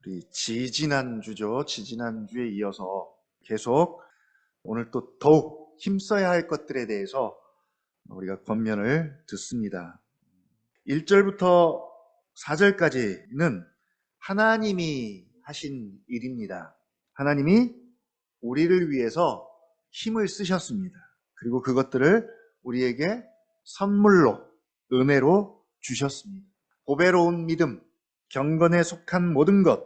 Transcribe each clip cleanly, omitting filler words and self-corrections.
우리 지지난주죠. 지지난주에 이어서 계속 오늘 또 더욱 힘써야 할 것들에 대해서 우리가 권면을 듣습니다. 1절부터 4절까지는 하나님이 하신 일입니다. 하나님이 우리를 위해서 힘을 쓰셨습니다. 그리고 그것들을 우리에게 선물로, 은혜로 주셨습니다. 보배로운 믿음, 경건에 속한 모든 것,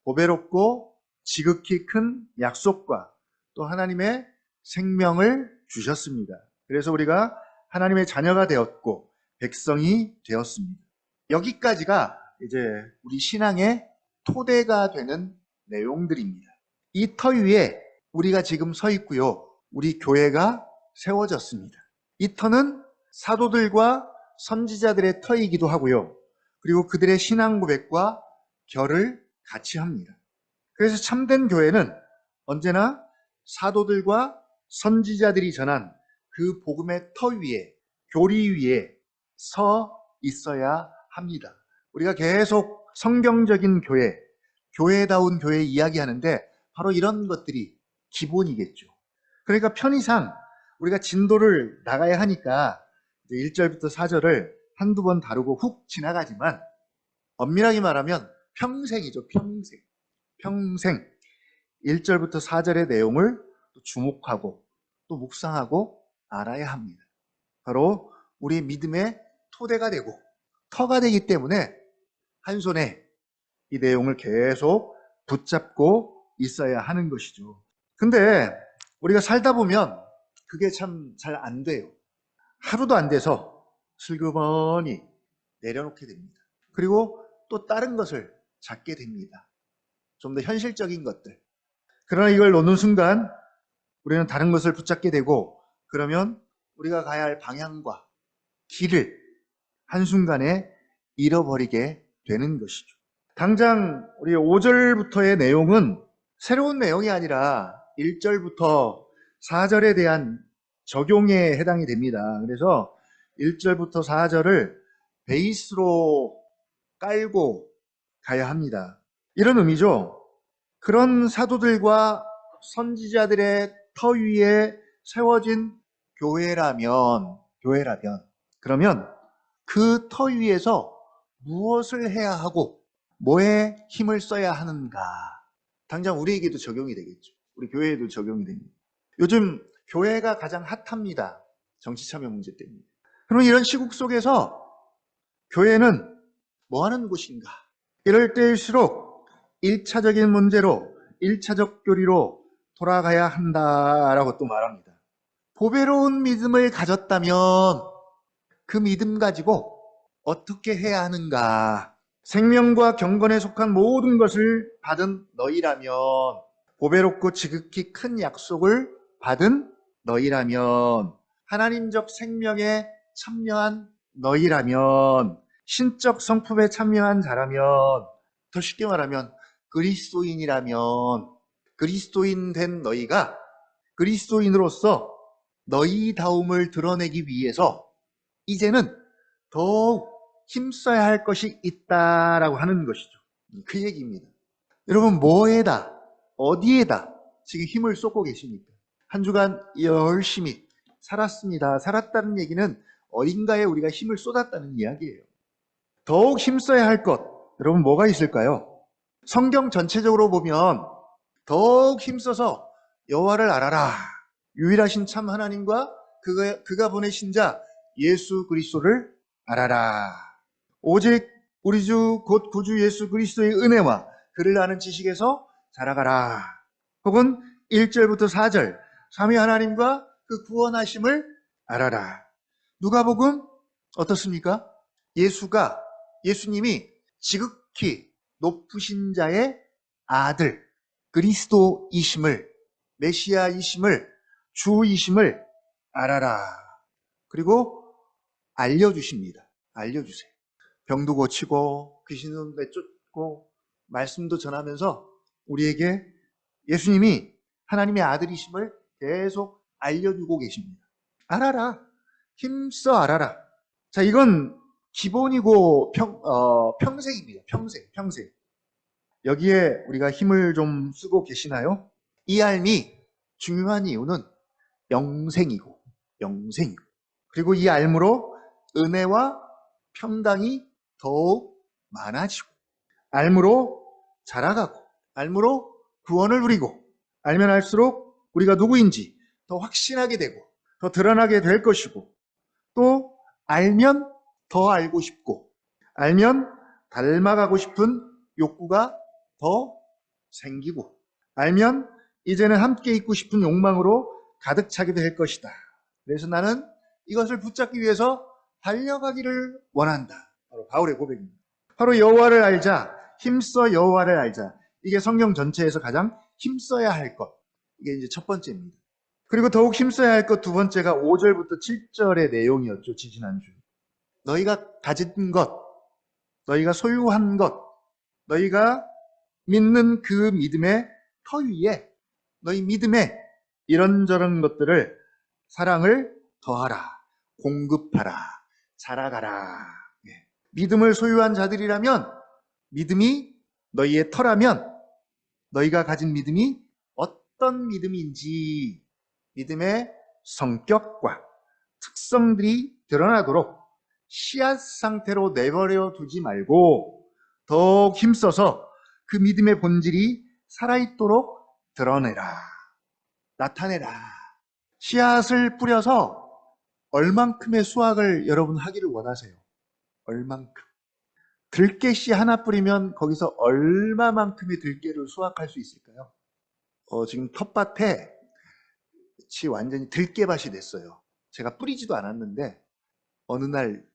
보배롭고 지극히 큰 약속과 또 하나님의 생명을 주셨습니다. 그래서 우리가 하나님의 자녀가 되었고 백성이 되었습니다. 여기까지가 이제 우리 신앙의 토대가 되는 내용들입니다. 이 터 위에 우리가 지금 서 있고요. 우리 교회가 세워졌습니다. 이 터는 사도들과 선지자들의 터이기도 하고요. 그리고 그들의 신앙 고백과 결을 같이 합니다. 그래서 참된 교회는 언제나 사도들과 선지자들이 전한 그 복음의 터 위에, 교리 위에 서 있어야 합니다. 우리가 계속 성경적인 교회, 교회다운 교회 이야기하는데 바로 이런 것들이 기본이겠죠. 그러니까 편의상 우리가 진도를 나가야 하니까 1절부터 4절을 한두 번 다루고 훅 지나가지만 엄밀하게 말하면 평생이죠. 평생 1절부터 4절의 내용을 주목하고 또 묵상하고 알아야 합니다. 바로 우리 믿음의 토대가 되고 터가 되기 때문에 한 손에 이 내용을 계속 붙잡고 있어야 하는 것이죠. 근데 우리가 살다 보면 그게 참 잘 안 돼요. 하루도 안 돼서 슬그머니 내려놓게 됩니다. 그리고 또 다른 것을 찾게 됩니다. 좀 더 현실적인 것들. 그러나 이걸 놓는 순간 우리는 다른 것을 붙잡게 되고 그러면 우리가 가야 할 방향과 길을 한순간에 잃어버리게 되는 것이죠. 당장 우리 5절부터의 내용은 새로운 내용이 아니라 1절부터 4절에 대한 적용에 해당이 됩니다. 그래서 1절부터 4절을 베이스로 깔고 가야 합니다. 이런 의미죠. 그런 사도들과 선지자들의 터 위에 세워진 교회라면 그러면 그 터 위에서 무엇을 해야 하고 뭐에 힘을 써야 하는가? 당장 우리에게도 적용이 되겠죠. 우리 교회에도 적용이 됩니다. 요즘 교회가 가장 핫합니다. 정치참여 문제 때문에. 그럼 이런 시국 속에서 교회는 뭐 하는 곳인가? 이럴 때일수록 1차적인 문제로 1차적 교리로 돌아가야 한다라고 또 말합니다. 보배로운 믿음을 가졌다면 그 믿음 가지고 어떻게 해야 하는가? 생명과 경건에 속한 모든 것을 받은 너희라면, 보배롭고 지극히 큰 약속을 받은 너희라면, 하나님적 생명에 참여한 너희라면, 신적 성품에 참여한 자라면, 더 쉽게 말하면 그리스도인이라면, 그리스도인 된 너희가 그리스도인으로서 너희다움을 드러내기 위해서 이제는 더욱 힘써야 할 것이 있다라고 하는 것이죠. 그 얘기입니다. 여러분, 뭐에다, 어디에다 지금 힘을 쏟고 계십니까? 한 주간 열심히 살았습니다. 살았다는 얘기는 어딘가에 우리가 힘을 쏟았다는 이야기예요. 더욱 힘써야 할 것, 여러분 뭐가 있을까요? 성경 전체적으로 보면 더욱 힘써서 여호와를 알아라. 유일하신 참 하나님과 그가 보내신 자 예수 그리스도를 알아라. 오직 우리 주 곧 구주 예수 그리스도의 은혜와 그를 아는 지식에서 자라가라. 혹은 1절부터 4절 삼위 하나님과 그 구원하심을 알아라. 누가복음 어떻습니까? 예수님이 지극히 높으신 자의 아들 그리스도이심을, 메시아이심을, 주이심을 알아라. 그리고 알려주십니다. 알려주세요. 병도 고치고 귀신도 내쫓고 말씀도 전하면서 우리에게 예수님이 하나님의 아들이심을 계속 알려주고 계십니다. 알아라. 힘써 알아라. 자, 이건 기본이고 평생입니다. 평생. 여기에 우리가 힘을 좀 쓰고 계시나요? 이 알미 중요한 이유는 영생이고, 그리고 이 알므로 은혜와 평강이 더욱 많아지고, 알므로 자라가고, 알므로 구원을 누리고, 알면 알수록 우리가 누구인지 더 확신하게 되고, 더 드러나게 될 것이고, 또 알면 더 알고 싶고, 알면 닮아가고 싶은 욕구가 더 생기고, 알면 이제는 함께 있고 싶은 욕망으로 가득 차게 될 것이다. 그래서 나는 이것을 붙잡기 위해서 달려가기를 원한다. 바로 바울의 고백입니다. 바로 여호와를 알자, 힘써 여호와를 알자. 이게 성경 전체에서 가장 힘써야 할 것. 이게 이제 첫 번째입니다. 그리고 더욱 힘써야 할 것 두 번째가 5절부터 7절의 내용이었죠. 지지난주. 너희가 가진 것, 너희가 소유한 것, 너희가 믿는 그 믿음의 터 위에 너희 믿음에 이런저런 것들을 사랑을 더하라, 공급하라, 자라가라. 예. 믿음을 소유한 자들이라면 믿음이 너희의 터라면 너희가 가진 믿음이 어떤 믿음인지 믿음의 성격과 특성들이 드러나도록 씨앗 상태로 내버려 두지 말고 더욱 힘써서 그 믿음의 본질이 살아있도록 드러내라, 나타내라. 씨앗을 뿌려서 얼만큼의 수확을 여러분 하기를 원하세요? 얼만큼? 들깨씨 하나 뿌리면 거기서 얼마만큼의 들깨를 수확할 수 있을까요? 지금 텃밭에 완전히 들깨밭이 됐어요. 제가 뿌리지도 않았는데 어느 날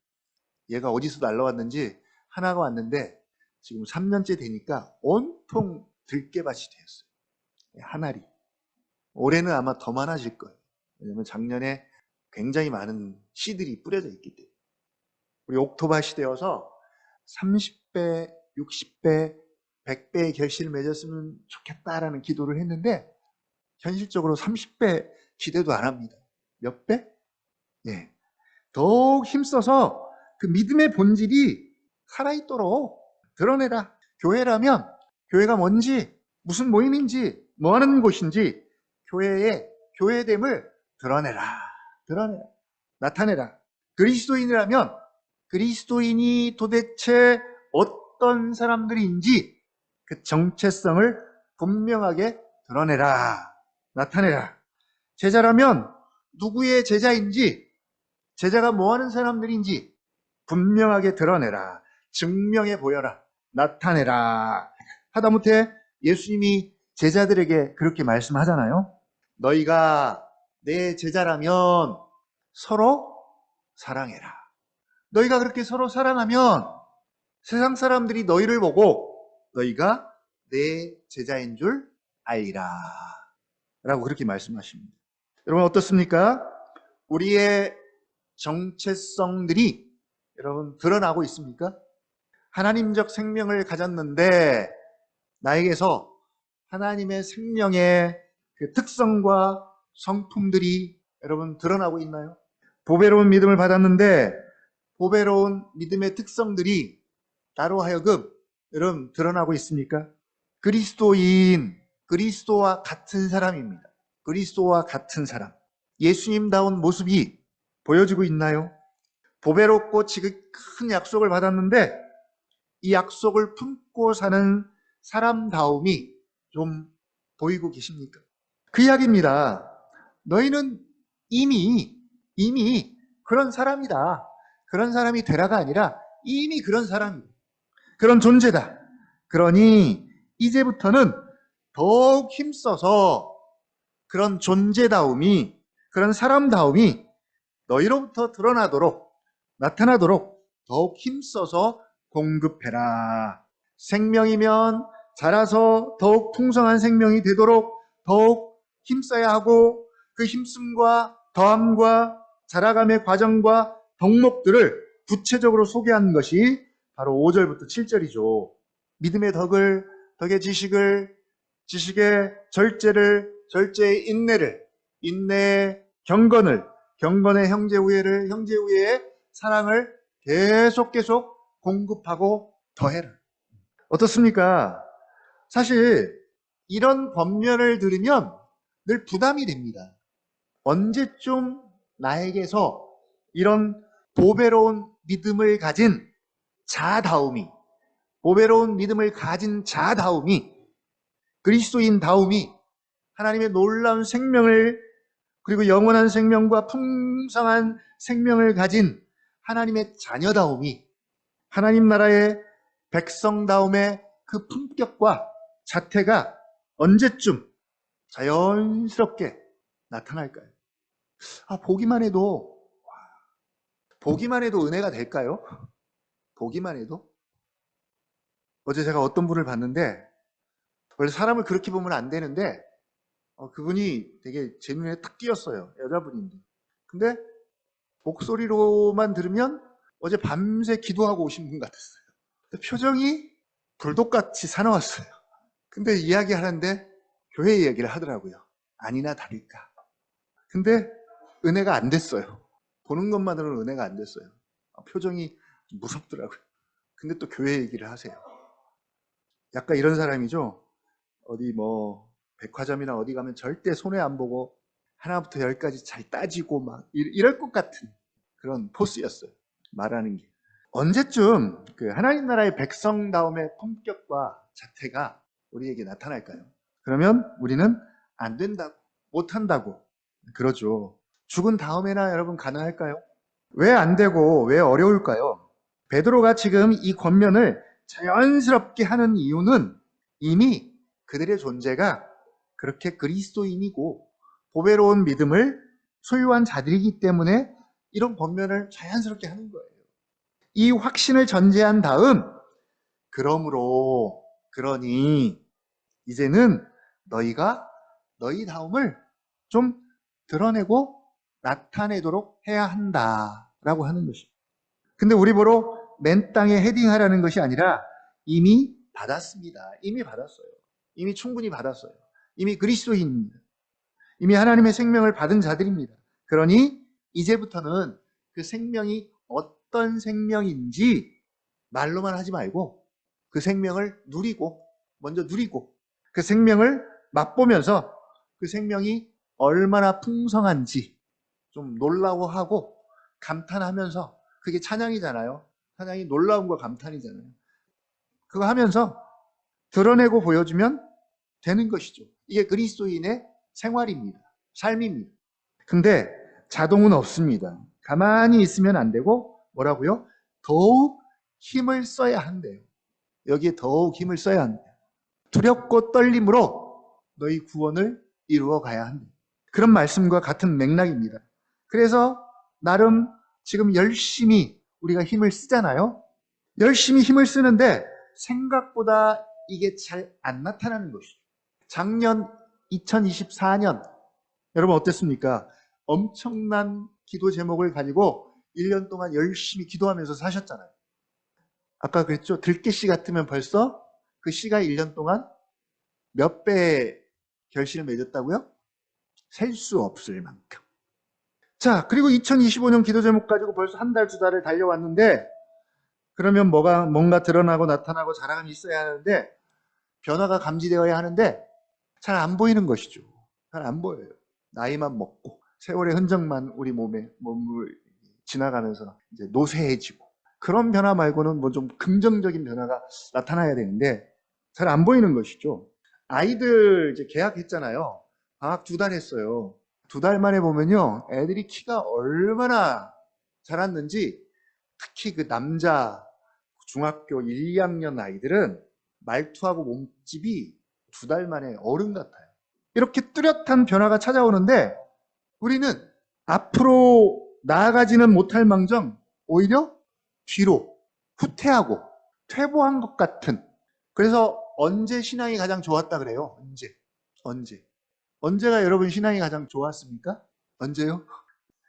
얘가 어디서 날라왔는지 하나가 왔는데 지금 3년째 되니까 온통 들깨밭이 되었어요. 한 알이. 올해는 아마 더 많아질 거예요. 왜냐하면 작년에 굉장히 많은 씨들이 뿌려져 있기 때문에. 우리 옥토밭이 되어서 30배, 60배, 100배의 결실을 맺었으면 좋겠다라는 기도를 했는데 현실적으로 30배 기대도 안 합니다. 몇 배? 예. 더욱 힘써서 그 믿음의 본질이 살아있도록 드러내라. 교회라면 교회가 뭔지, 무슨 모임인지, 뭐 하는 곳인지 교회의 교회됨을 드러내라. 나타내라. 그리스도인이라면 그리스도인이 도대체 어떤 사람들인지 그 정체성을 분명하게 드러내라. 나타내라. 제자라면 누구의 제자인지, 제자가 뭐 하는 사람들인지 분명하게 드러내라. 증명해 보여라. 나타내라. 하다못해 예수님이 제자들에게 그렇게 말씀하잖아요. 너희가 내 제자라면 서로 사랑해라. 너희가 그렇게 서로 사랑하면 세상 사람들이 너희를 보고 너희가 내 제자인 줄 알리라. 라고 그렇게 말씀하십니다. 여러분 어떻습니까? 우리의 정체성들이 여러분 드러나고 있습니까? 하나님적 생명을 가졌는데 나에게서 하나님의 생명의 그 특성과 성품들이 여러분 드러나고 있나요? 보배로운 믿음을 받았는데 보배로운 믿음의 특성들이 나로 하여금 여러분 드러나고 있습니까? 그리스도인, 그리스도와 같은 사람입니다. 그리스도와 같은 사람. 예수님다운 모습이 보여지고 있나요? 보배롭고 지극한 약속을 받았는데 이 약속을 품고 사는 사람다움이 좀 보이고 계십니까? 그 이야기입니다. 너희는 이미 그런 사람이다. 그런 사람이 되라가 아니라 이미 그런 사람이다. 그런 존재다. 그러니 이제부터는 더욱 힘써서 그런 존재다움이, 그런 사람다움이 너희로부터 드러나도록, 나타나도록 더욱 힘써서 공급해라. 생명이면 자라서 더욱 풍성한 생명이 되도록 더욱 힘써야 하고 그 힘씀과 더함과 자라감의 과정과 덕목들을 구체적으로 소개하는 것이 바로 5절부터 7절이죠. 믿음의 덕을, 덕의 지식을, 지식의 절제를, 절제의 인내를, 인내의 경건을, 경건의 형제 우애를, 형제 우애의 사랑을 계속 공급하고 더해라. 어떻습니까? 사실 이런 권면을 들으면 늘 부담이 됩니다. 언제쯤 나에게서 이런 보배로운 믿음을 가진 자다움이, 보배로운 믿음을 가진 자다움이, 그리스도인다움이, 하나님의 놀라운 생명을, 그리고 영원한 생명과 풍성한 생명을 가진 하나님의 자녀다움이, 하나님 나라의 백성다움의 그 품격과 자태가 언제쯤 자연스럽게 나타날까요? 보기만 해도 은혜가 될까요? 보기만 해도? 어제 제가 어떤 분을 봤는데, 원래 사람을 그렇게 보면 안 되는데, 그분이 되게 제 눈에 탁 띄었어요. 여자분인데. 근데 목소리로만 들으면 어제 밤새 기도하고 오신 분 같았어요. 표정이 불독같이 사나웠어요. 근데 이야기하는데 교회 이야기를 하더라고요. 아니나 다를까. 근데 은혜가 안 됐어요. 보는 것만으로는 은혜가 안 됐어요. 표정이 무섭더라고요. 근데 또 교회 얘기를 하세요. 약간 이런 사람이죠. 어디 백화점이나 어디 가면 절대 손해 안 보고 하나부터 열까지 잘 따지고 막 이럴 것 같은 그런 포스였어요. 말하는 게. 언제쯤 그 하나님 나라의 백성다움의 품격과 자태가 우리에게 나타날까요? 그러면 우리는 안 된다고, 못한다고 그러죠. 죽은 다음에나 여러분 가능할까요? 왜 안 되고 왜 어려울까요? 베드로가 지금 이 권면을 자연스럽게 하는 이유는 이미 그들의 존재가 그렇게 그리스도인이고 보배로운 믿음을 소유한 자들이기 때문에 이런 권면을 자연스럽게 하는 거예요. 이 확신을 전제한 다음, 그러니 이제는 너희가 너희 다움을 좀 드러내고 나타내도록 해야 한다라고 하는 것입니다. 근데 우리 보러 맨 땅에 헤딩하라는 것이 아니라 이미 받았습니다. 이미 받았어요. 이미 충분히 받았어요. 이미 그리스도인입니다. 이미 하나님의 생명을 받은 자들입니다. 그러니 이제부터는 그 생명이 어떤 생명인지 말로만 하지 말고 그 생명을 먼저 누리고 그 생명을 맛보면서 그 생명이 얼마나 풍성한지 좀 놀라워하고 감탄하면서, 그게 찬양이잖아요. 찬양이 놀라움과 감탄이잖아요. 그거 하면서 드러내고 보여주면 되는 것이죠. 이게 그리스도인의 생활입니다. 삶입니다. 근데 자동은 없습니다. 가만히 있으면 안 되고 뭐라고요? 더욱 힘을 써야 한대요. 여기에 더욱 힘을 써야 한대요. 두렵고 떨림으로 너희 구원을 이루어 가야 한대요. 그런 말씀과 같은 맥락입니다. 그래서 나름 지금 열심히 우리가 힘을 쓰잖아요. 열심히 힘을 쓰는데 생각보다 이게 잘 안 나타나는 것이죠. 작년 2024년 여러분 어땠습니까? 엄청난 기도 제목을 가지고 1년 동안 열심히 기도하면서 사셨잖아요. 아까 그랬죠? 들깨씨 같으면 벌써 그 씨가 1년 동안 몇 배의 결실을 맺었다고요? 셀 수 없을 만큼. 자, 그리고 2025년 기도 제목 가지고 벌써 한 달, 두 달을 달려왔는데, 그러면 뭔가 드러나고 나타나고 자랑이 있어야 하는데, 변화가 감지되어야 하는데, 잘 안 보이는 것이죠. 잘 안 보여요. 나이만 먹고, 세월의 흔적만 우리 몸을 지나가면서 이제 노쇠해지고, 그런 변화 말고는 좀 긍정적인 변화가 나타나야 되는데, 잘 안 보이는 것이죠. 아이들 이제 개학했잖아요. 방학 2달 했어요. 2달 만에 보면요, 애들이 키가 얼마나 자랐는지, 특히 그 남자 중학교 1, 2학년 아이들은 말투하고 몸집이 2달 만에 어른 같아요. 이렇게 뚜렷한 변화가 찾아오는데 우리는 앞으로 나아가지는 못할 망정 오히려 뒤로 후퇴하고 퇴보한 것 같은. 그래서 언제 신앙이 가장 좋았다 그래요? 언제가 여러분 신앙이 가장 좋았습니까? 언제요?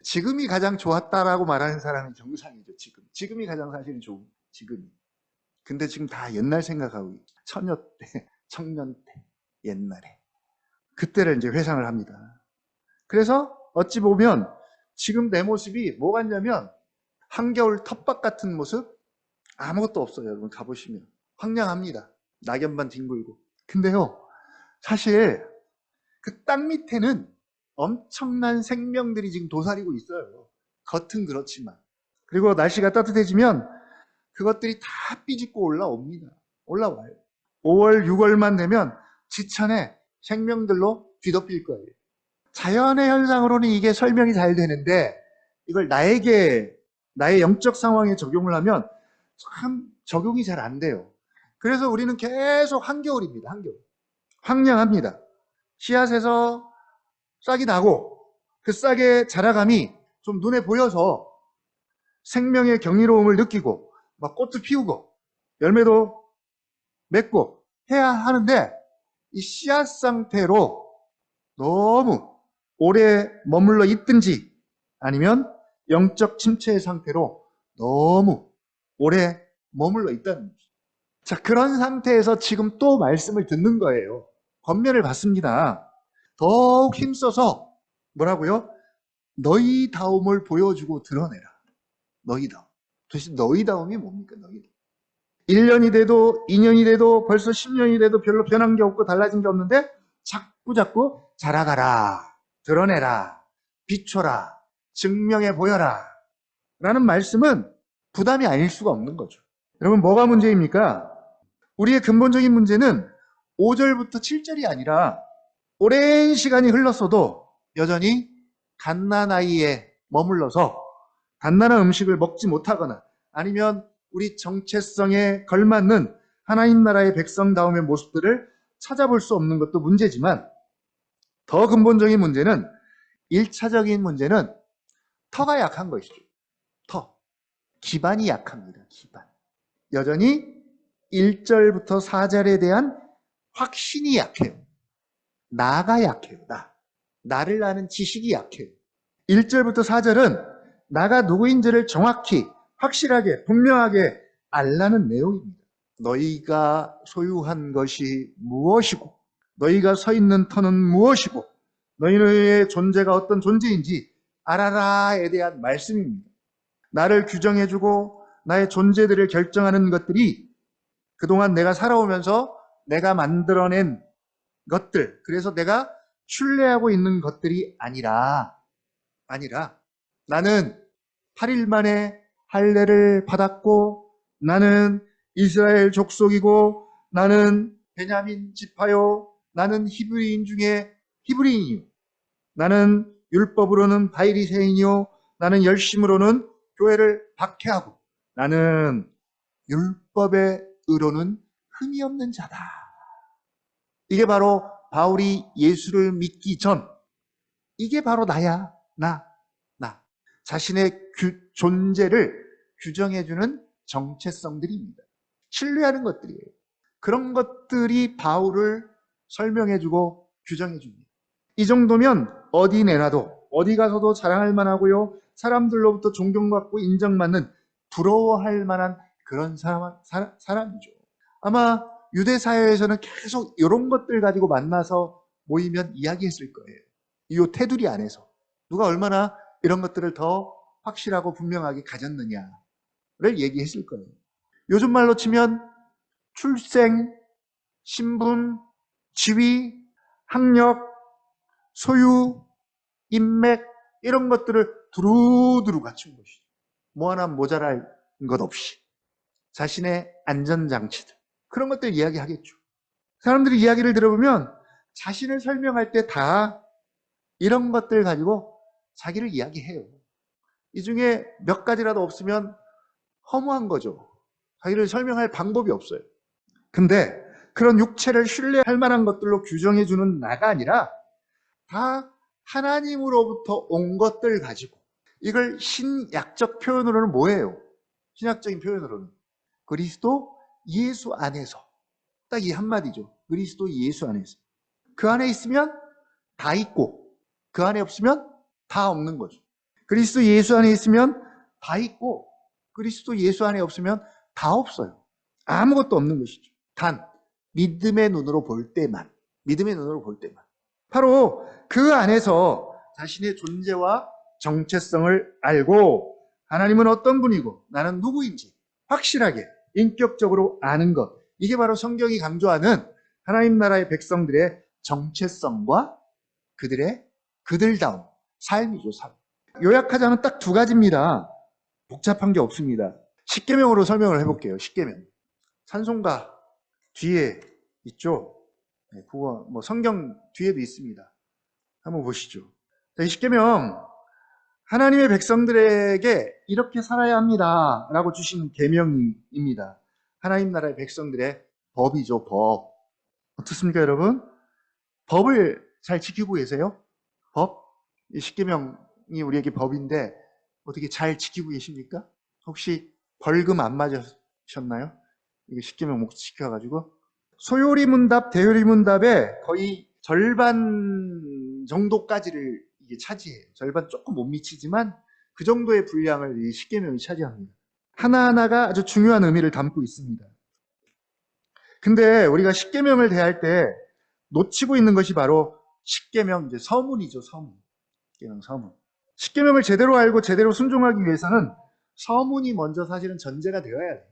지금이 가장 좋았다라고 말하는 사람이 정상이죠. 지금이 가장 사실은 좋은 지금이. 근데 지금 다 옛날 생각하고 있죠. 처녀 때, 청년 때, 옛날에. 그때를 이제 회상을 합니다. 그래서 어찌 보면 지금 내 모습이 뭐 같냐면 한겨울 텃밭 같은 모습? 아무것도 없어요. 여러분 가보시면. 황량합니다. 낙엽만 뒹굴고. 근데요, 사실 그 땅 밑에는 엄청난 생명들이 지금 도사리고 있어요. 겉은 그렇지만. 그리고 날씨가 따뜻해지면 그것들이 다 삐집고 올라와요. 5월, 6월만 되면 지천에 생명들로 뒤덮일 거예요. 자연의 현상으로는 이게 설명이 잘 되는데 이걸 나의 영적 상황에 적용을 하면 참 적용이 잘 안 돼요. 그래서 우리는 계속 한겨울입니다. 한겨울. 황량합니다. 씨앗에서 싹이 나고 그 싹의 자라감이 좀 눈에 보여서 생명의 경이로움을 느끼고 막 꽃도 피우고 열매도 맺고 해야 하는데 이 씨앗 상태로 너무 오래 머물러 있든지 아니면 영적 침체의 상태로 너무 오래 머물러 있다는 거죠. 자, 그런 상태에서 지금 또 말씀을 듣는 거예요. 권면을 받습니다. 더욱 힘써서 뭐라고요? 너희다움을 보여주고 드러내라. 너희다움. 도대체 너희다움이 뭡니까? 너희다움. 1년이 돼도 2년이 돼도 벌써 10년이 돼도 별로 변한 게 없고 달라진 게 없는데 자꾸 자라가라. 드러내라. 비춰라. 증명해 보여라. 라는 말씀은 부담이 아닐 수가 없는 거죠. 여러분, 뭐가 문제입니까? 우리의 근본적인 문제는 5절부터 7절이 아니라 오랜 시간이 흘렀어도 여전히 갓난아이에 머물러서 갓난한 음식을 먹지 못하거나 아니면 우리 정체성에 걸맞는 하나님 나라의 백성다움의 모습들을 찾아볼 수 없는 것도 문제지만 더 근본적인 문제는 1차적인 문제는 터가 약한 것이죠. 터. 기반이 약합니다. 기반. 여전히 1절부터 4절에 대한 확신이 약해요. 나가 약해요. 나를 아는 지식이 약해요. 1절부터 4절은 나가 누구인지를 정확히 확실하게 분명하게 알라는 내용입니다. 너희가 소유한 것이 무엇이고 너희가 서 있는 터는 무엇이고 너희의 존재가 어떤 존재인지 알아라에 대한 말씀입니다. 나를 규정해주고 나의 존재들을 결정하는 것들이 그동안 내가 살아오면서 내가 만들어낸 것들, 그래서 내가 신뢰하고 있는 것들이 아니라 나는 8일 만에 할례를 받았고 나는 이스라엘 족속이고 나는 베냐민 지파요, 나는 히브리인 중에 히브리인이요, 나는 율법으로는 바리새인이요, 나는 열심으로는 교회를 박해하고 나는 율법의 의로는 흠이 없는 자다. 이게 바로 바울이 예수를 믿기 전, 이게 바로 나야. 나. 자신의 존재를 규정해주는 정체성들입니다. 신뢰하는 것들이에요. 그런 것들이 바울을 설명해주고 규정해줍니다. 이 정도면 어디 내놔도 어디 가서도 자랑할 만하고요, 사람들로부터 존경받고 인정받는, 부러워할 만한 그런 사람이죠. 아마 유대 사회에서는 계속 이런 것들 가지고 만나서 모이면 이야기했을 거예요. 이 테두리 안에서 누가 얼마나 이런 것들을 더 확실하고 분명하게 가졌느냐를 얘기했을 거예요. 요즘 말로 치면 출생, 신분, 지위, 학력, 소유, 인맥 이런 것들을 두루두루 갖춘 것이죠. 뭐 하나 모자랄 것 없이 자신의 안전장치들, 그런 것들 이야기하겠죠. 사람들이 이야기를 들어보면 자신을 설명할 때 다 이런 것들 가지고 자기를 이야기해요. 이 중에 몇 가지라도 없으면 허무한 거죠. 자기를 설명할 방법이 없어요. 근데 그런 육체를 신뢰할 만한 것들로 규정해주는 나가 아니라 다 하나님으로부터 온 것들 가지고, 이걸 신약적 표현으로는 뭐예요? 신약적인 표현으로는 그리스도 예수 안에서, 딱 이 한마디죠. 그리스도 예수 안에서. 그 안에 있으면 다 있고 그 안에 없으면 다 없는 거죠. 그리스도 예수 안에 있으면 다 있고 그리스도 예수 안에 없으면 다 없어요. 아무것도 없는 것이죠. 단 믿음의 눈으로 볼 때만, 바로 그 안에서 자신의 존재와 정체성을 알고 하나님은 어떤 분이고 나는 누구인지 확실하게 인격적으로 아는 것, 이게 바로 성경이 강조하는 하나님 나라의 백성들의 정체성과 그들다움, 삶이죠, 삶. 요약하자면 딱 두 가지입니다. 복잡한 게 없습니다. 십계명으로 설명을 해볼게요. 십계명. 찬송가 뒤에 있죠. 네, 그거 뭐 성경 뒤에도 있습니다. 한번 보시죠. 이 십계명, 하나님의 백성들에게 이렇게 살아야 합니다 라고 주신 계명입니다. 하나님 나라의 백성들의 법이죠, 법. 어떻습니까, 여러분? 법을 잘 지키고 계세요? 법? 이 십계명이 우리에게 법인데 어떻게 잘 지키고 계십니까? 혹시 벌금 안 맞으셨나요? 이게 십계명 못 지켜가지고. 소요리 문답, 대요리 문답의 거의 절반 정도까지를 이게 차지해요. 절반 조금 못 미치지만 그 정도의 분량을 이 십계명이 차지합니다. 하나하나가 아주 중요한 의미를 담고 있습니다. 근데 우리가 십계명을 대할 때 놓치고 있는 것이 바로 십계명, 이제 서문이죠, 서문. 십계명, 서문. 십계명을 제대로 알고 제대로 순종하기 위해서는 서문이 먼저 사실은 전제가 되어야 돼요.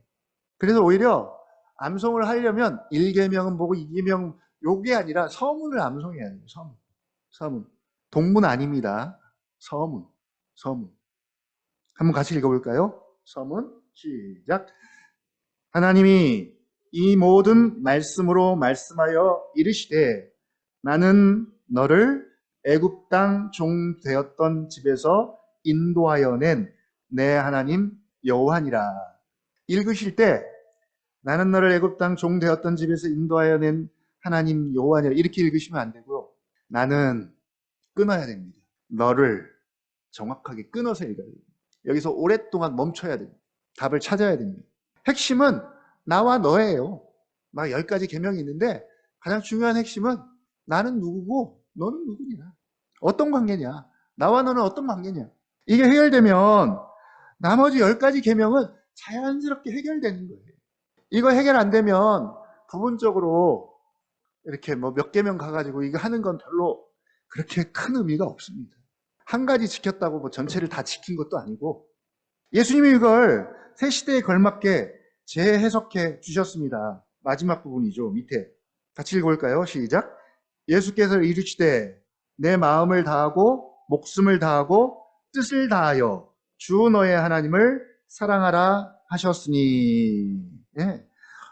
그래서 오히려 암송을 하려면 1계명은 보고 2계명 요게 아니라 서문을 암송해야 돼요. 서문. 동문 아닙니다. 서문. 한번 같이 읽어볼까요? 서문 시작. 하나님이 이 모든 말씀으로 말씀하여 이르시되 나는 너를 애굽 땅 종 되었던 집에서 인도하여 낸 내 하나님 여호와니라. 읽으실 때 나는 너를 애굽 땅 종 되었던 집에서 인도하여 낸 하나님 여호와니라 이렇게 읽으시면 안 되고요. 나는 끊어야 됩니다. 너를 정확하게 끊어서 읽어야 됩니다. 여기서 오랫동안 멈춰야 됩니다. 답을 찾아야 됩니다. 핵심은 나와 너예요. 막 10가지 계명이 있는데 가장 중요한 핵심은 나는 누구고 너는 누구냐. 어떤 관계냐. 나와 너는 어떤 관계냐. 이게 해결되면 나머지 10가지 계명은 자연스럽게 해결되는 거예요. 이거 해결 안 되면 부분적으로 이렇게 뭐 몇 계명 가가지고 이거 하는 건 별로 그렇게 큰 의미가 없습니다. 한 가지 지켰다고 뭐 전체를 다 지킨 것도 아니고 예수님이 이걸 새 시대에 걸맞게 재해석해 주셨습니다. 마지막 부분이죠. 밑에 같이 읽어볼까요? 시작. 예수께서 이르시되 내 마음을 다하고 목숨을 다하고 뜻을 다하여 주 너의 하나님을 사랑하라 하셨으니. 예.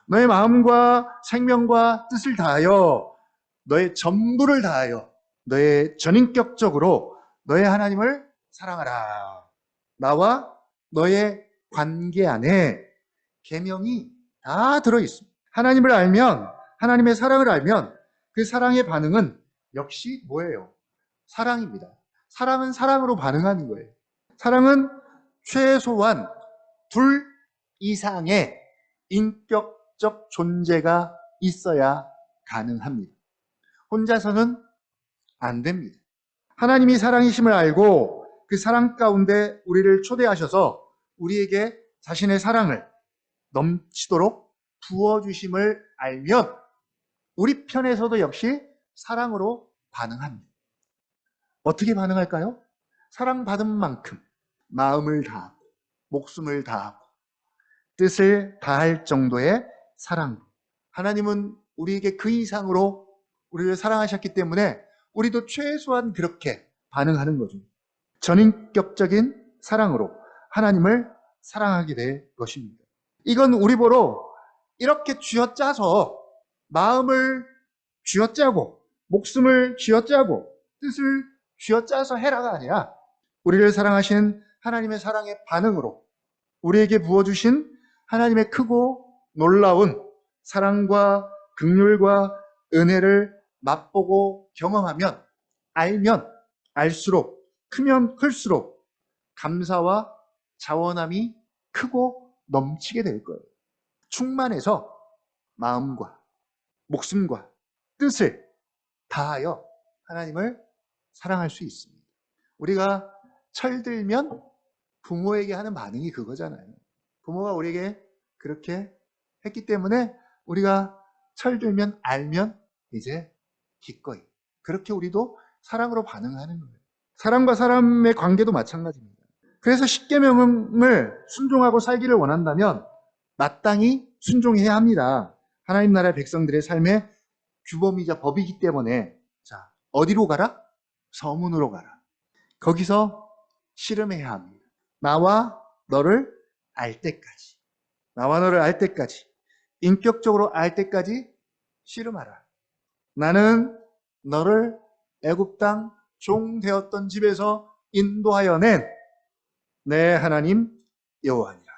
너의 마음과 생명과 뜻을 다하여 너의 전부를 다하여 너의 전인격적으로 너의 하나님을 사랑하라. 나와 너의 관계 안에 계명이 다 들어있습니다. 하나님을 알면, 하나님의 사랑을 알면 그 사랑의 반응은 역시 뭐예요? 사랑입니다. 사랑은 사랑으로 반응하는 거예요. 사랑은 최소한 둘 이상의 인격적 존재가 있어야 가능합니다. 혼자서는 안 됩니다. 하나님이 사랑이심을 알고 그 사랑 가운데 우리를 초대하셔서 우리에게 자신의 사랑을 넘치도록 부어주심을 알면 우리 편에서도 역시 사랑으로 반응합니다. 어떻게 반응할까요? 사랑받은 만큼 마음을 다하고 목숨을 다하고 뜻을 다할 정도의 사랑. 하나님은 우리에게 그 이상으로 우리를 사랑하셨기 때문에 우리도 최소한 그렇게 반응하는 거죠. 전인격적인 사랑으로 하나님을 사랑하게 될 것입니다. 이건 우리 보러 이렇게 쥐어짜서 마음을 쥐어짜고 목숨을 쥐어짜고 뜻을 쥐어짜서 해라가 아니라 우리를 사랑하신 하나님의 사랑의 반응으로 우리에게 부어주신 하나님의 크고 놀라운 사랑과 긍휼과 은혜를 맛보고 경험하면 알면 알수록 크면 클수록 감사와 자원함이 크고 넘치게 될 거예요. 충만해서 마음과 목숨과 뜻을 다하여 하나님을 사랑할 수 있습니다. 우리가 철들면 부모에게 하는 반응이 그거잖아요. 부모가 우리에게 그렇게 했기 때문에 우리가 철들면 알면 이제 기꺼이 그렇게 우리도 사랑으로 반응하는 거예요. 사람과 사람의 관계도 마찬가지입니다. 그래서 십계명을 순종하고 살기를 원한다면 마땅히 순종해야 합니다. 하나님 나라의 백성들의 삶에 규범이자 법이기 때문에 자, 어디로 가라? 서문으로 가라. 거기서 씨름해야 합니다. 나와 너를 알 때까지. 나와 너를 알 때까지. 인격적으로 알 때까지 씨름하라. 나는 너를 애굽 땅 종 되었던 집에서 인도하여 낸 내 하나님 여호와니라.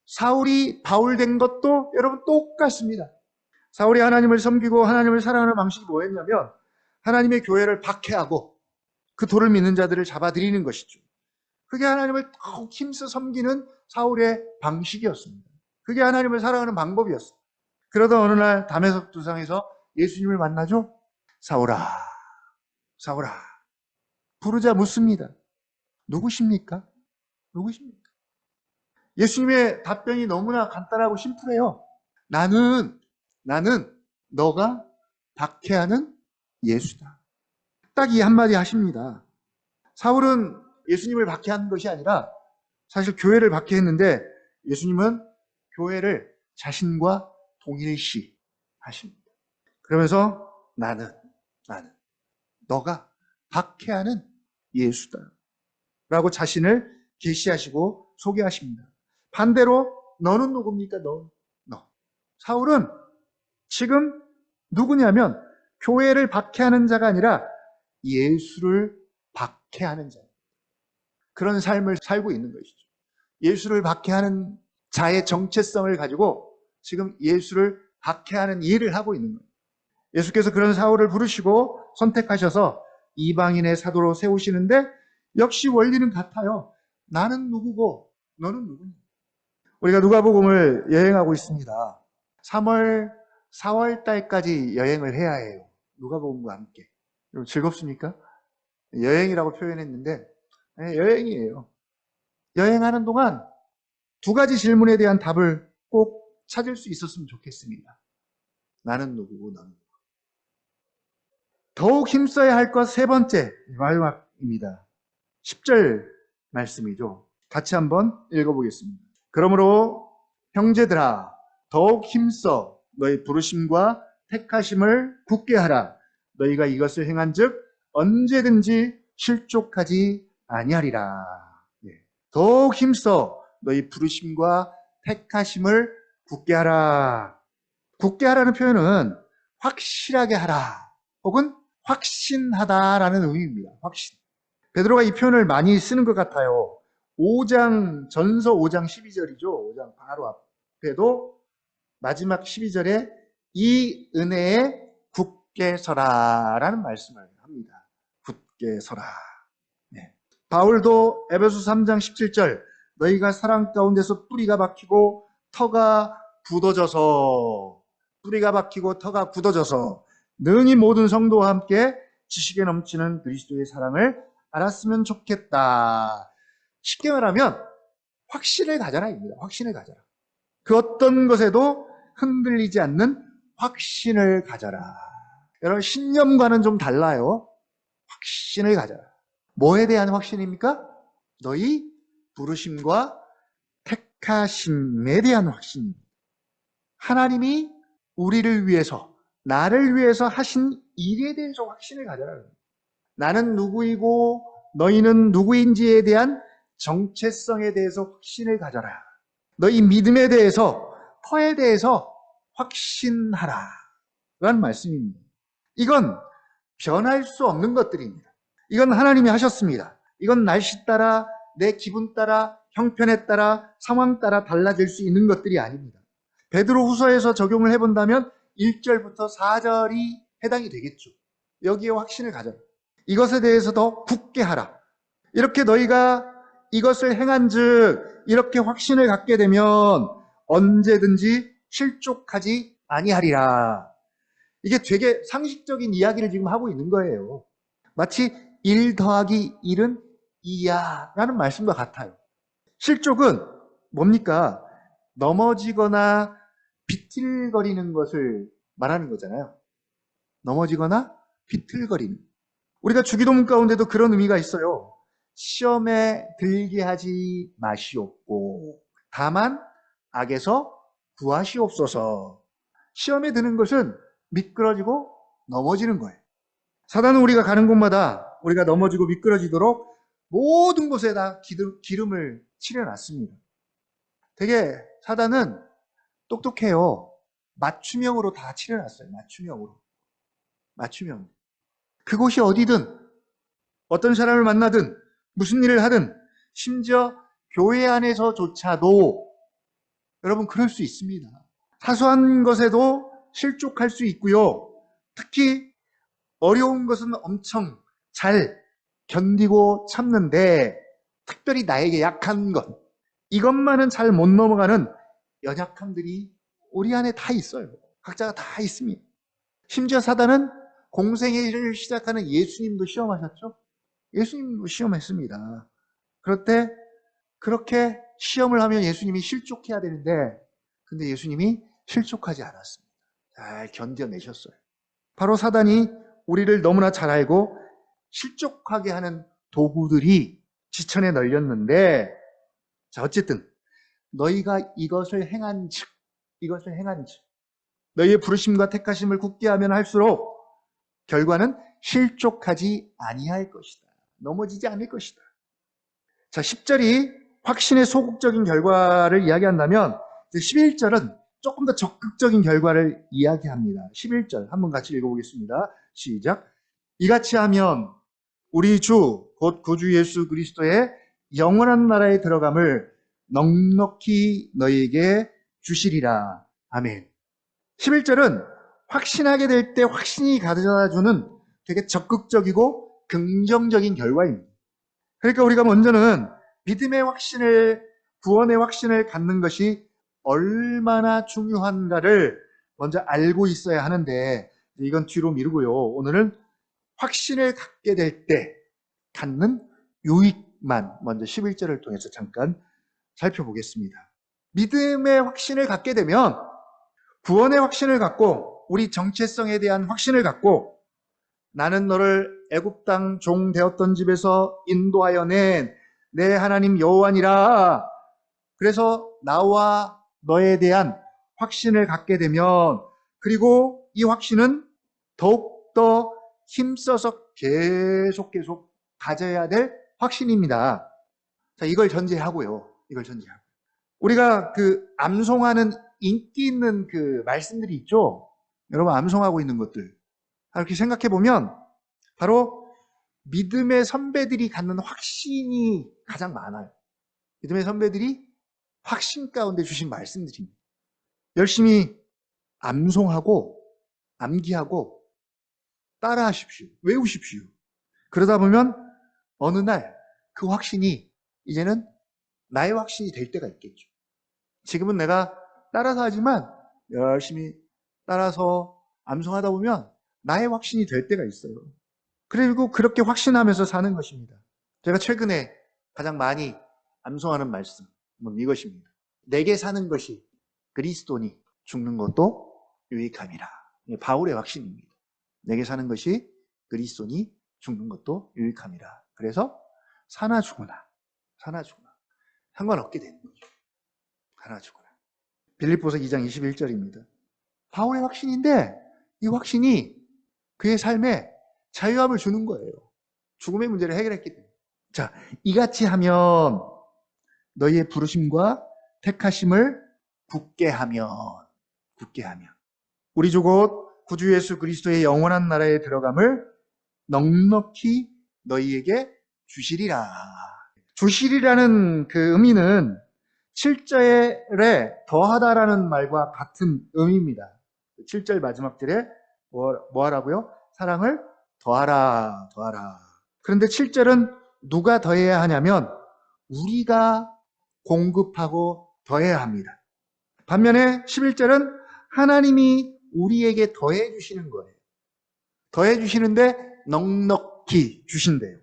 사울이 바울 된 것도 여러분 똑같습니다. 사울이 하나님을 섬기고 하나님을 사랑하는 방식이 뭐였냐면 하나님의 교회를 박해하고 그 도를 믿는 자들을 잡아들이는 것이죠. 그게 하나님을 더욱 힘써 섬기는 사울의 방식이었습니다. 그게 하나님을 사랑하는 방법이었어요. 그러다 어느 날 다메섹 두상에서 예수님을 만나죠. 사울아, 사울아. 부르자 묻습니다. 누구십니까? 누구십니까? 예수님의 답변이 너무나 간단하고 심플해요. 나는 너가 박해하는 예수다. 딱 이 한마디 하십니다. 사울은 예수님을 박해한 것이 아니라 사실 교회를 박해했는데 예수님은 교회를 자신과 동일시 하십니다. 그러면서 나는 너가 박해하는 예수다 라고 자신을 계시하시고 소개하십니다. 반대로 너는 누굽니까? 너. 사울은 지금 누구냐면 교회를 박해하는 자가 아니라 예수를 박해하는 자. 그런 삶을 살고 있는 것이죠. 예수를 박해하는 자의 정체성을 가지고 지금 예수를 박해하는 일을 하고 있는 거예요. 예수께서 그런 사울을 부르시고 선택하셔서 이방인의 사도로 세우시는데 역시 원리는 같아요. 나는 누구고 너는 누구냐. 우리가 누가복음을 여행하고 있습니다. 3월, 4월 달까지 여행을 해야 해요. 누가복음과 함께. 여러분 즐겁습니까? 여행이라고 표현했는데 네, 여행이에요. 여행하는 동안 두 가지 질문에 대한 답을 꼭 찾을 수 있었으면 좋겠습니다. 나는 누구고 너는 누구고. 더욱 힘써야 할 것 세 번째, 마지막입니다. 10절 말씀이죠. 같이 한번 읽어보겠습니다. 그러므로 형제들아 더욱 힘써 너희 부르심과 택하심을 굳게 하라. 너희가 이것을 행한즉 언제든지 실족하지 아니하리라. 더욱 힘써 너희 부르심과 택하심을 굳게 하라. 굳게 하라는 표현은 확실하게 하라 혹은 확신하다라는 의미입니다. 확신. 베드로가 이 표현을 많이 쓰는 것 같아요. 5장 전서 5장 12절이죠. 5장 바로 앞에도 마지막 12절에 이 은혜에 굳게 서라라는 말씀을 합니다. 굳게 서라. 네. 바울도 에베소 3장 17절 너희가 사랑 가운데서 뿌리가 박히고 터가 굳어져서 능히 모든 성도와 함께 지식에 넘치는 그리스도의 사랑을 알았으면 좋겠다. 쉽게 말하면 확신을 가져라 입니다. 확신을 가져라. 그 어떤 것에도 흔들리지 않는 확신을 가져라. 여러분 신념과는 좀 달라요. 확신을 가져라. 뭐에 대한 확신입니까? 너희 부르심과 택하심에 대한 확신입니다. 하나님이 우리를 위해서 나를 위해서 하신 일에 대해서 확신을 가져라. 나는 누구이고 너희는 누구인지에 대한 정체성에 대해서 확신을 가져라. 너희 믿음에 대해서 터에 대해서 확신하라 라는 말씀입니다. 이건 변할 수 없는 것들입니다. 이건 하나님이 하셨습니다. 이건 날씨 따라 내 기분 따라 형편에 따라 상황 따라 달라질 수 있는 것들이 아닙니다. 베드로 후서에서 적용을 해본다면 1절부터 4절이 해당이 되겠죠. 여기에 확신을 가져라. 이것에 대해서 더 굳게 하라. 이렇게 너희가 이것을 행한즉 이렇게 확신을 갖게 되면 언제든지 실족하지 아니하리라. 이게 되게 상식적인 이야기를 지금 하고 있는 거예요. 마치 1 더하기 1은 2야 라는 말씀과 같아요. 실족은 뭡니까? 넘어지거나 비틀거리는 것을 말하는 거잖아요. 넘어지거나 비틀거리는. 우리가 주기도문 가운데도 그런 의미가 있어요. 시험에 들게 하지 마시옵고 다만 악에서 구하시옵소서. 시험에 드는 것은 미끄러지고 넘어지는 거예요. 사단은 우리가 가는 곳마다 우리가 넘어지고 미끄러지도록 모든 곳에다 기름을 칠해놨습니다. 되게 사단은 똑똑해요. 맞춤형으로 다 칠해놨어요. 맞춤형. 그곳이 어디든 어떤 사람을 만나든 무슨 일을 하든 심지어 교회 안에서조차도 여러분 그럴 수 있습니다. 사소한 것에도 실족할 수 있고요. 특히 어려운 것은 엄청 잘 견디고 참는데 특별히 나에게 약한 것, 이것만은 잘 못 넘어가는 연약함들이 우리 안에 다 있어요. 각자가 다 있습니다. 심지어 사단은 공생애를 시작하는 예수님도 시험하셨죠? 예수님도 시험했습니다. 그럴 때 그렇게 시험을 하면 예수님이 실족해야 되는데 근데 예수님이 실족하지 않았습니다. 잘 견뎌내셨어요. 바로 사단이 우리를 너무나 잘 알고 실족하게 하는 도구들이 지천에 널렸는데, 자, 어쨌든 너희가 이것을 행한 즉 너희의 부르심과 택하심을 굳게 하면 할수록 결과는 실족하지 아니할 것이다. 넘어지지 않을 것이다. 자, 10절이 확신의 소극적인 결과를 이야기한다면 11절은 조금 더 적극적인 결과를 이야기합니다. 11절 한번 같이 읽어보겠습니다. 시작. 이같이 하면 우리 주 곧 구주 예수 그리스도의 영원한 나라에 들어감을 넉넉히 너희에게 주시리라. 아멘. 11절은 확신하게 될 때 확신이 가져다주는 되게 적극적이고 긍정적인 결과입니다. 그러니까 우리가 먼저는 믿음의 확신을, 구원의 확신을 갖는 것이 얼마나 중요한가를 먼저 알고 있어야 하는데, 이건 뒤로 미루고요. 오늘은 확신을 갖게 될 때 갖는 유익만 먼저 11절을 통해서 잠깐 살펴보겠습니다. 믿음의 확신을 갖게 되면 구원의 확신을 갖고 우리 정체성에 대한 확신을 갖고 나는 너를 애굽 땅 종 되었던 집에서 인도하여 낸 내 하나님 여호와니라. 그래서 나와 너에 대한 확신을 갖게 되면, 그리고 이 확신은 더욱더 힘써서 계속 가져야 될 확신입니다. 자, 이걸 전제하고요. 우리가 그 암송하는 인기 있는 그 말씀들이 있죠. 여러분 암송하고 있는 것들 이렇게 생각해 보면 바로 믿음의 선배들이 갖는 확신이 가장 많아요. 믿음의 선배들이 확신 가운데 주신 말씀들입니다. 열심히 암송하고 암기하고 따라하십시오. 외우십시오. 그러다 보면 어느 날 그 확신이 이제는 나의 확신이 될 때가 있겠죠. 지금은 내가 따라서 하지만 열심히 따라서 암송하다 보면 나의 확신이 될 때가 있어요. 그리고 그렇게 확신하면서 사는 것입니다. 제가 최근에 가장 많이 암송하는 말씀은 이것입니다. 내게 사는 것이 그리스도니 죽는 것도 유익함이라. 바울의 확신입니다. 내게 사는 것이 그리스도니 죽는 것도 유익함이라. 그래서 사나 죽으나 상관없게 되는 거죠. 사나 죽으나. 빌립보서 2장 21절입니다. 바울의 확신인데 이 확신이 그의 삶에 자유함을 주는 거예요. 죽음의 문제를 해결했기 때문에. 자, 이같이 하면 너희의 부르심과 택하심을 굳게 하면 우리 주 곧 구주 예수 그리스도의 영원한 나라에 들어감을 넉넉히 너희에게 주시리라. 주시리라는 그 의미는 7절에 더하다라는 말과 같은 의미입니다. 7절 마지막 절에 뭐 하라고요? 사랑을 더하라. 그런데 7절은 누가 더해야 하냐면 우리가 공급하고 더해야 합니다. 반면에 11절은 하나님이 우리에게 더해 주시는 거예요. 더해 주시는데 넉넉히 주신대요.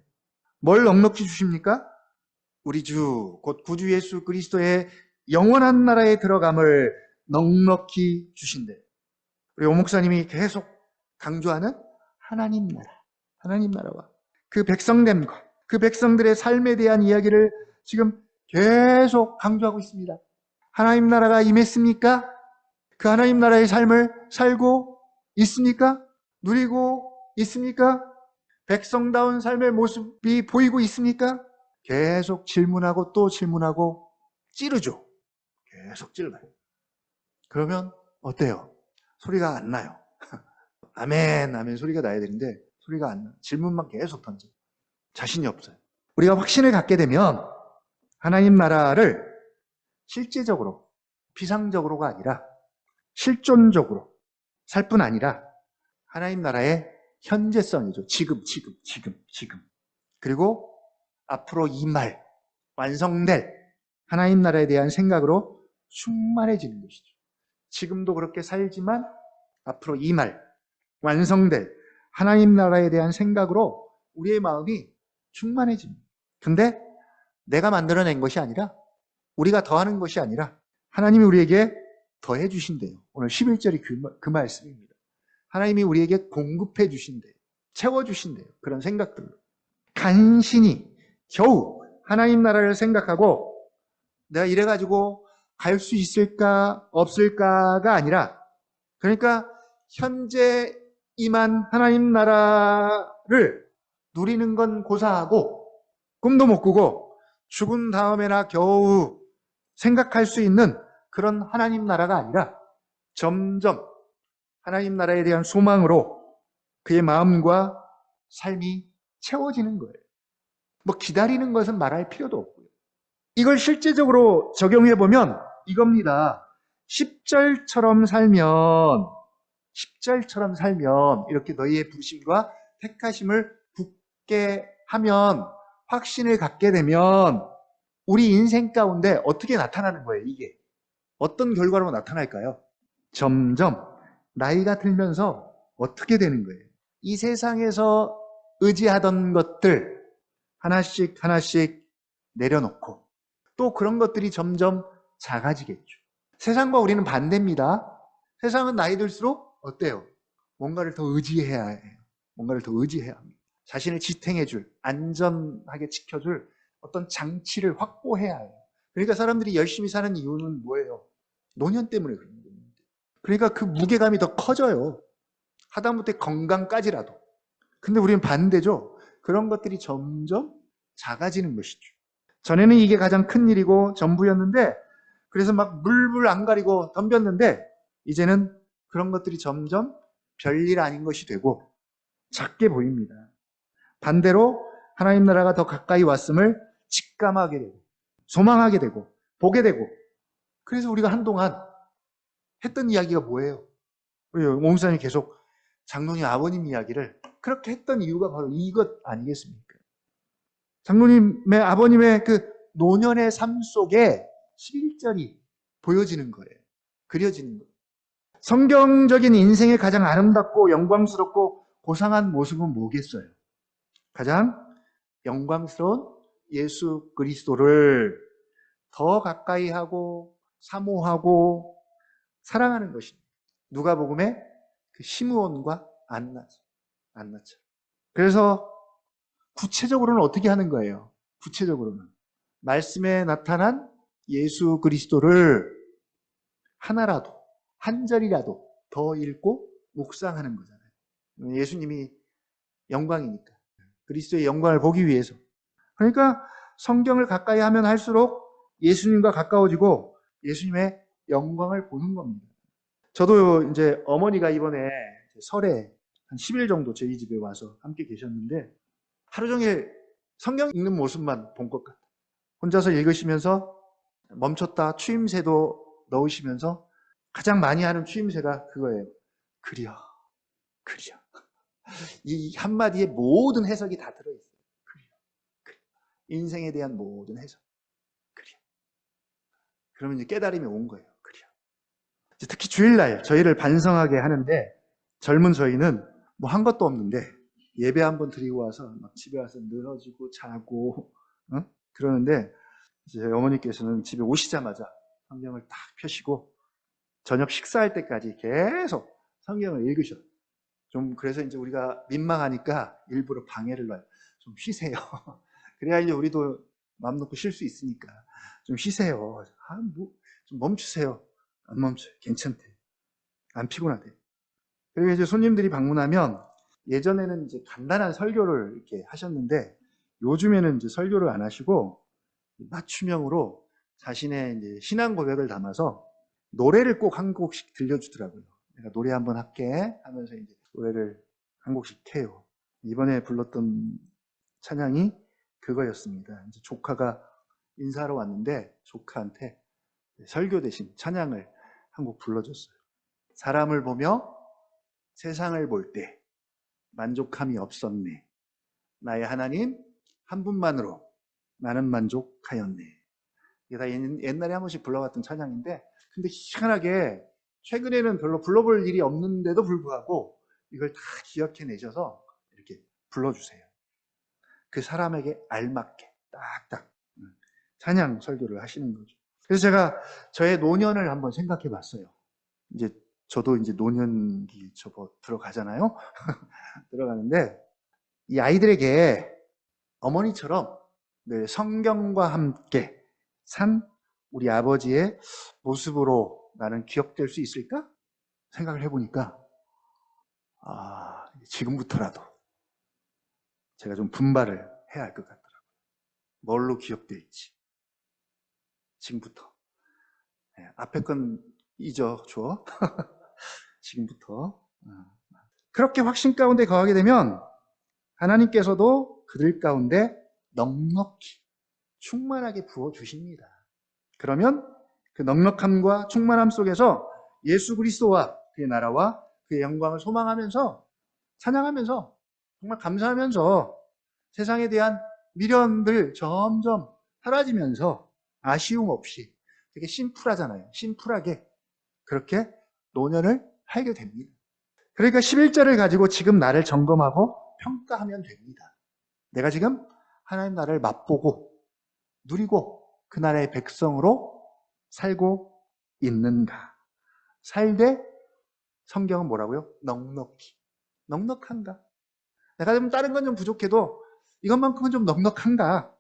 뭘 넉넉히 주십니까? 우리 주 곧 구주 예수 그리스도의 영원한 나라에 들어감을 넉넉히 주신대요. 우리 오 목사님이 계속 강조하는 하나님 나라와 그 백성됨과 그 백성들의 삶에 대한 이야기를 지금 계속 강조하고 있습니다. 하나님 나라가 임했습니까? 그 하나님 나라의 삶을 살고 있습니까? 누리고 있습니까? 백성다운 삶의 모습이 보이고 있습니까? 계속 질문하고 또 질문하고 찌르죠. 계속 찔러요. 그러면 어때요? 소리가 안 나요. 아멘, 아멘 소리가 나야 되는데 소리가 안 나요. 질문만 계속 던져요. 자신이 없어요. 우리가 확신을 갖게 되면 하나님 나라를 실제적으로, 피상적으로가 아니라 실존적으로 살 뿐 아니라 하나님 나라의 현재성이죠. 지금. 그리고 앞으로 이 말, 완성될 하나님 나라에 대한 생각으로 충만해지는 것이죠. 지금도 그렇게 살지만 앞으로 이 말, 완성될 하나님 나라에 대한 생각으로 우리의 마음이 충만해집니다. 근데 내가 만들어낸 것이 아니라, 우리가 더하는 것이 아니라 하나님이 우리에게 더해 주신대요. 오늘 11절이 그 말씀입니다. 하나님이 우리에게 공급해 주신대요. 채워 주신대요. 그런 생각들로. 간신히 겨우 하나님 나라를 생각하고 내가 이래가지고 갈 수 있을까 없을까가 아니라, 그러니까 현재 임한 하나님 나라를 누리는 건 고사하고 꿈도 못 꾸고 죽은 다음에나 겨우 생각할 수 있는 그런 하나님 나라가 아니라 점점 하나님 나라에 대한 소망으로 그의 마음과 삶이 채워지는 거예요. 뭐 기다리는 것은 말할 필요도 없고요. 이걸 실제적으로 적용해 보면 이겁니다. 10절처럼 살면 이렇게 너희의 부심과 택하심을 굳게 하면, 확신을 갖게 되면 우리 인생 가운데 어떻게 나타나는 거예요? 이게 어떤 결과로 나타날까요? 점점 나이가 들면서 어떻게 되는 거예요? 이 세상에서 의지하던 것들 하나씩 내려놓고 또 그런 것들이 점점 작아지겠죠. 세상과 우리는 반대입니다. 세상은 나이 들수록 어때요? 뭔가를 더 의지해야 해요. 뭔가를 더 의지해야 합니다. 자신을 지탱해줄, 안전하게 지켜줄 어떤 장치를 확보해야 해요. 그러니까 사람들이 열심히 사는 이유는 뭐예요? 노년 때문에 그런 거예요. 그러니까 그 무게감이 더 커져요. 하다못해 건강까지라도. 근데 우리는 반대죠. 그런 것들이 점점 작아지는 것이죠. 전에는 이게 가장 큰 일이고 전부였는데, 그래서 막 물불 안 가리고 덤볐는데 이제는 그런 것들이 점점 별일 아닌 것이 되고 작게 보입니다. 반대로 하나님 나라가 더 가까이 왔음을 직감하게 되고 소망하게 되고 보게 되고, 그래서 우리가 한동안 했던 이야기가 뭐예요? 우리 목사님이 계속 장로님 아버님 이야기를 그렇게 했던 이유가 바로 이것 아니겠습니까? 장로님의 아버님의 그 노년의 삶 속에 11절이 보여지는 거예요. 그려지는 거예요. 성경적인 인생의 가장 아름답고 영광스럽고 고상한 모습은 뭐겠어요? 가장 영광스러운 예수 그리스도를 더 가까이 하고 사모하고 사랑하는 것입니다. 누가복음의 그 시므온과 안나처럼. 그래서 구체적으로는 어떻게 하는 거예요? 구체적으로는 말씀에 나타난 예수 그리스도를 하나라도, 한 절이라도 더 읽고 묵상하는 거잖아요. 예수님이 영광이니까. 그리스도의 영광을 보기 위해서. 그러니까 성경을 가까이 하면 할수록 예수님과 가까워지고 예수님의 영광을 보는 겁니다. 저도 이제 어머니가 이번에 설에 한 10일 정도 저희 집에 와서 함께 계셨는데 하루 종일 성경 읽는 모습만 본 것 같아요. 혼자서 읽으시면서 멈췄다 추임새도 넣으시면서 가장 많이 하는 추임새가 그거예요. 그려. 이 한마디에 모든 해석이 다 들어있어요. 그려. 인생에 대한 모든 해석. 그려. 그러면 이제 깨달음이 온 거예요. 그려. 특히 주일날 저희를 반성하게 하는데, 젊은 저희는 뭐 한 것도 없는데 예배 한번 드리고 와서 막 집에 와서 늘어지고 자고 그러는데, 이제 어머니께서는 집에 오시자마자 성경을 딱 펴시고 저녁 식사할 때까지 계속 성경을 읽으셔. 좀 그래서 이제 우리가 민망하니까 일부러 방해를 놔요. 좀 쉬세요. 그래야 이제 우리도 마음 놓고 쉴 수 있으니까 좀 쉬세요. 좀 멈추세요. 안 멈춰요. 괜찮대. 안 피곤하대. 그리고 이제 손님들이 방문하면 예전에는 이제 간단한 설교를 이렇게 하셨는데 요즘에는 이제 설교를 안 하시고 맞춤형으로 자신의 이제 신앙 고백을 담아서 노래를 꼭 한 곡씩 들려주더라고요. 내가 노래 한번 할게 하면서 이제 노래를 한 곡씩 해요. 이번에 불렀던 찬양이 그거였습니다. 이제 조카가 인사하러 왔는데 조카한테 설교 대신 찬양을 한 곡 불러줬어요. 사람을 보며 세상을 볼 때 만족함이 없었네. 나의 하나님 한 분만으로 나는 만족하였네. 이게 다 옛날에 한 번씩 불러왔던 찬양인데, 근데 희한하게 최근에는 별로 불러볼 일이 없는데도 불구하고 이걸 다 기억해내셔서 이렇게 불러주세요. 그 사람에게 알맞게 딱딱 찬양 설교를 하시는 거죠. 그래서 제가 저의 노년을 한번 생각해 봤어요. 이제 저도 이제 노년기 들어가잖아요. 들어가는데 이 아이들에게 어머니처럼 늘 성경과 함께 산 우리 아버지의 모습으로 나는 기억될 수 있을까? 생각을 해보니까 지금부터라도 제가 좀 분발을 해야 할 것 같더라고요. 뭘로 기억될지 지금부터. 앞에 건 잊어줘. 지금부터. 그렇게 확신 가운데 거하게 되면 하나님께서도 그들 가운데 넉넉히 충만하게 부어주십니다. 그러면 그 넉넉함과 충만함 속에서 예수 그리스도와 그의 나라와 그의 영광을 소망하면서 찬양하면서 정말 감사하면서 세상에 대한 미련들 점점 사라지면서 아쉬움 없이 되게 심플하잖아요. 심플하게 그렇게 노년을 살게 됩니다. 그러니까 11절을 가지고 지금 나를 점검하고 평가하면 됩니다. 내가 지금 하나님 나라를 맛보고 누리고 그 나라의 백성으로 살고 있는가? 살되 성경은 뭐라고요? 넉넉히. 넉넉한가? 내가 좀 다른 건 좀 부족해도 이것만큼은 좀 넉넉한가?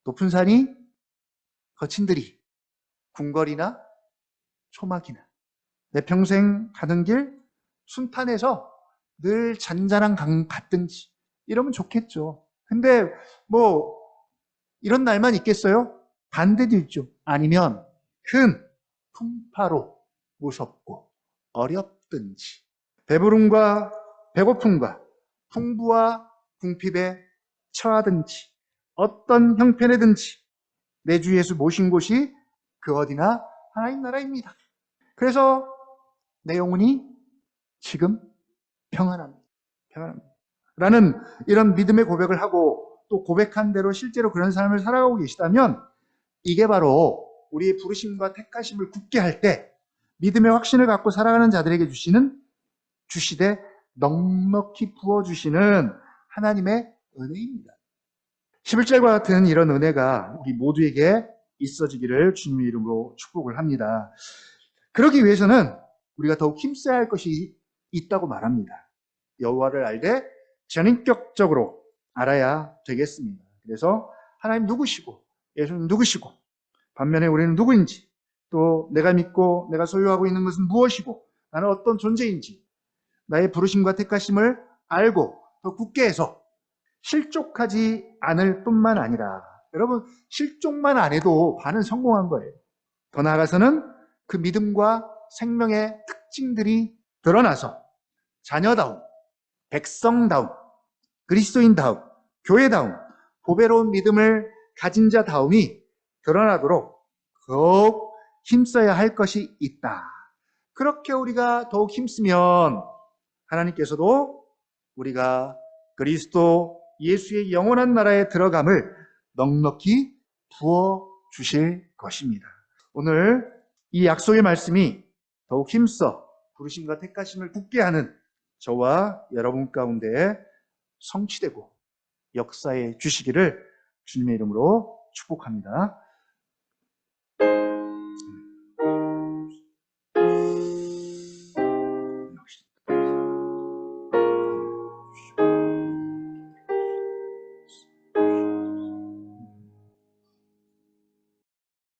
높은 산이 거친 들이 궁궐이나 초막이나 내 평생 가는 길 순탄해서 늘 잔잔한 강 같든지 이러면 좋겠죠. 근데 뭐 이런 날만 있겠어요? 반대도 있죠. 아니면 큰 풍파로 무섭고 어렵든지 배부름과 배고픔과 풍부와 궁핍에 처하든지 어떤 형편이든지 내 주 예수 모신 곳이 그 어디나 하나님 나라입니다. 그래서 내 영혼이 지금 평안합니다. 평안합니다. 라는 이런 믿음의 고백을 하고 또 고백한 대로 실제로 그런 삶을 살아가고 계시다면 이게 바로 우리의 부르심과 택하심을 굳게 할 때 믿음의 확신을 갖고 살아가는 자들에게 주시되 넉넉히 부어주시는 하나님의 은혜입니다. 11절과 같은 이런 은혜가 우리 모두에게 있어지기를 주님의 이름으로 축복을 합니다. 그러기 위해서는 우리가 더욱 힘써야 할 것이 있다고 말합니다. 여호와를 알되 전인격적으로 알아야 되겠습니다. 그래서 하나님 누구시고 예수님 누구시고 반면에 우리는 누구인지 또 내가 믿고 내가 소유하고 있는 것은 무엇이고 나는 어떤 존재인지 나의 부르심과 택하심을 알고 더 굳게 해서 실족하지 않을 뿐만 아니라 여러분 실족만 안 해도 반은 성공한 거예요. 더 나아가서는 그 믿음과 생명의 특징들이 드러나서 자녀다움, 백성다움, 그리스도인다움, 교회다움, 보배로운 믿음을 가진 자다움이 드러나도록 더욱 힘써야 할 것이 있다. 그렇게 우리가 더욱 힘쓰면 하나님께서도 우리가 그리스도 예수의 영원한 나라에 들어감을 넉넉히 부어주실 것입니다. 오늘 이 약속의 말씀이 더욱 힘써 부르심과 택하심을 굳게 하는 저와 여러분 가운데 성취되고 역사해 주시기를 주님의 이름으로 축복합니다.